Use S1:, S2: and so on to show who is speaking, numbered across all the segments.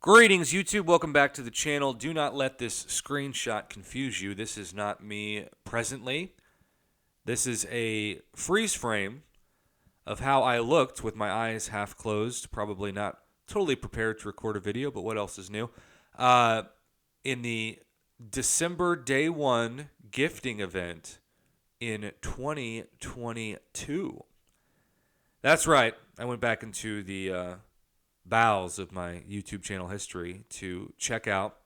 S1: Greetings, YouTube. Welcome back to the channel. Do not let this screenshot confuse you. This is not me presently. This is a freeze frame of how I looked with my eyes half closed, probably not totally prepared to record a video, but what else is new? In the December day one gifting event in 2022. That's right. I went back into the bowels of my YouTube channel history to check out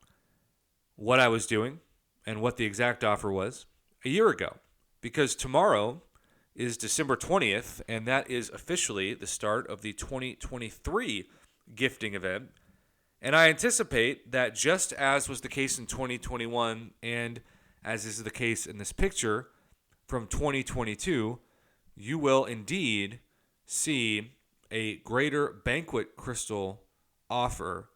S1: what I was doing and what the exact offer was a year ago. Because tomorrow is December 20th, and that is officially the start of the 2023 gifting event. And I anticipate that just as was the case in 2021 and as is the case in this picture from 2022, you will indeed see a greater banquet crystal offer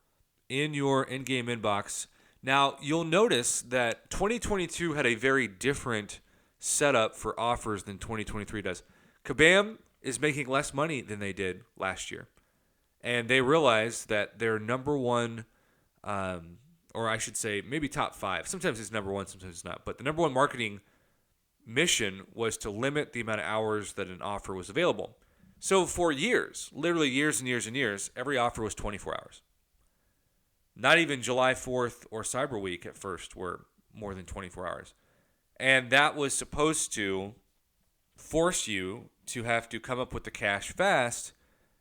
S1: in your in-game inbox. Now, you'll notice that 2022 had a very different setup for offers than 2023 does. Kabam is making less money than they did last year. And they realized that their number one, or I should say maybe top five, sometimes it's number one, sometimes it's not, but the number one marketing mission was to limit the amount of hours that an offer was available. So for years, literally years and years and years, every offer was 24 hours. Not even July 4th or Cyber Week at first were more than 24 hours. And that was supposed to force you to have to come up with the cash fast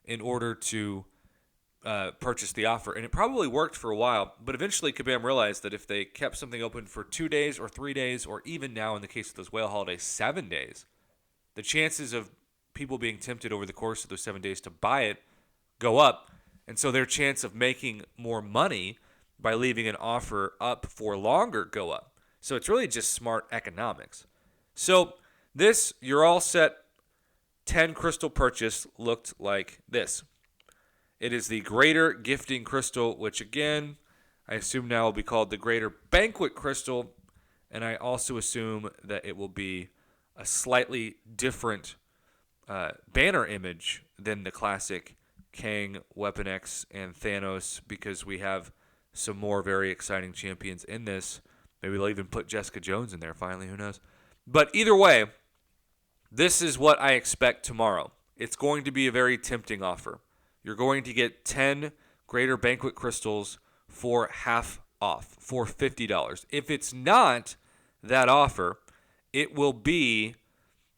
S1: in order to purchase the offer. And it probably worked for a while, but eventually Kabam realized that if they kept something open for 2 days or 3 days, or even now in the case of those whale holidays, 7 days, the chances of people being tempted over the course of those 7 days to buy it go up. And so their chance of making more money by leaving an offer up for longer go up. So it's really just smart economics. So this, you're all set, 10 crystal purchase looked like this. It is the Greater Gifting Crystal, which again, I assume now will be called the Greater Banquet Crystal. And I also assume that it will be a slightly different banner image than the classic Kang, Weapon X, and Thanos, because we have some more very exciting champions in this. Maybe they'll even put Jessica Jones in there finally, who knows. But either way, this is what I expect tomorrow. It's going to be a very tempting offer. You're going to get 10 Greater Banquet Crystals for half off, for $50. If it's not that offer, it will be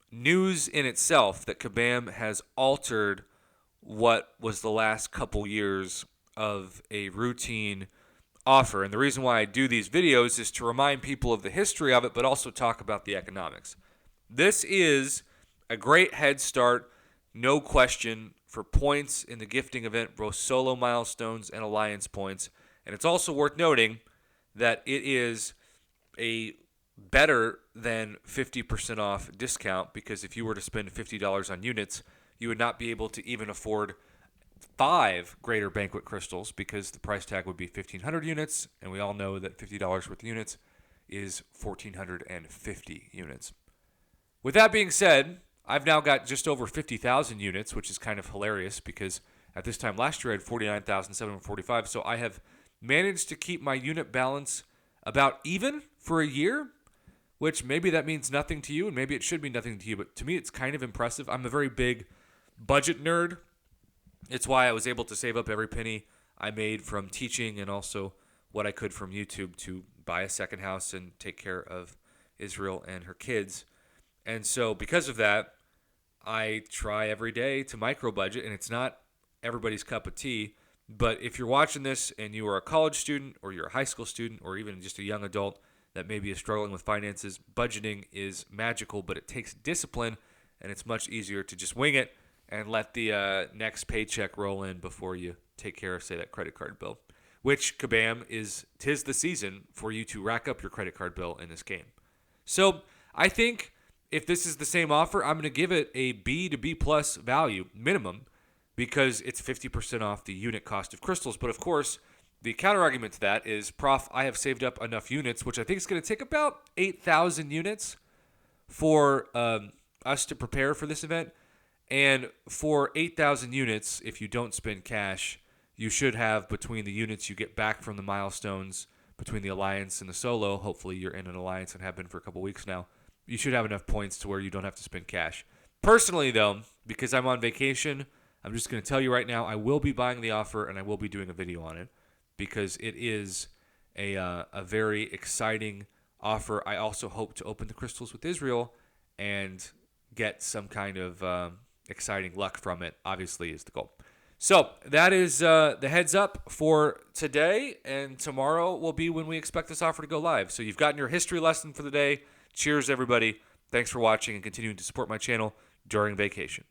S1: news in itself that Kabam has altered what was the last couple years of a routine offer. And the reason why I do these videos is to remind people of the history of it, but also talk about the economics. This is a great head start, no question, for points in the gifting event, both solo milestones and alliance points. And it's also worth noting that it is a better than 50% off discount, because if you were to spend $50 on units, you would not be able to even afford 5 Greater Banquet Crystals, because the price tag would be 1,500 units, and we all know that $50 worth of units is 1,450 units. With that being said, I've now got just over 50,000 units, which is kind of hilarious because at this time last year I had 49,745, so I have managed to keep my unit balance about even for a year, which maybe that means nothing to you, and maybe it should mean nothing to you, but to me it's kind of impressive. I'm a very big budget nerd. It's why I was able to save up every penny I made from teaching and also what I could from YouTube to buy a second house and take care of Israel and her kids. And so because of that, I try every day to micro budget, and it's not everybody's cup of tea. But if you're watching this and you are a college student or you're a high school student or even just a young adult that maybe is struggling with finances, budgeting is magical, but it takes discipline, and it's much easier to just wing it and let the next paycheck roll in before you take care of, say, that credit card bill, which, Kabam, tis the season for you to rack up your credit card bill in this game. So I think if this is the same offer, I'm going to give it a B to B plus value minimum, because it's 50% off the unit cost of crystals. But of course, the counter argument to that is, Prof, I have saved up enough units, which I think is going to take about 8,000 units for us to prepare for this event. And for 8,000 units, if you don't spend cash, you should have between the units you get back from the milestones between the Alliance and the solo. Hopefully you're in an Alliance and have been for a couple weeks now. You should have enough points to where you don't have to spend cash. Personally, though, because I'm on vacation, I'm just going to tell you right now, I will be buying the offer and I will be doing a video on it because it is a very exciting offer. I also hope to open the crystals with Israel and get some kind of exciting luck from it, obviously, is the goal. So that is the heads up for today, and tomorrow will be when we expect this offer to go live. So you've gotten your history lesson for the day. Cheers, everybody. Thanks for watching and continuing to support my channel during vacation.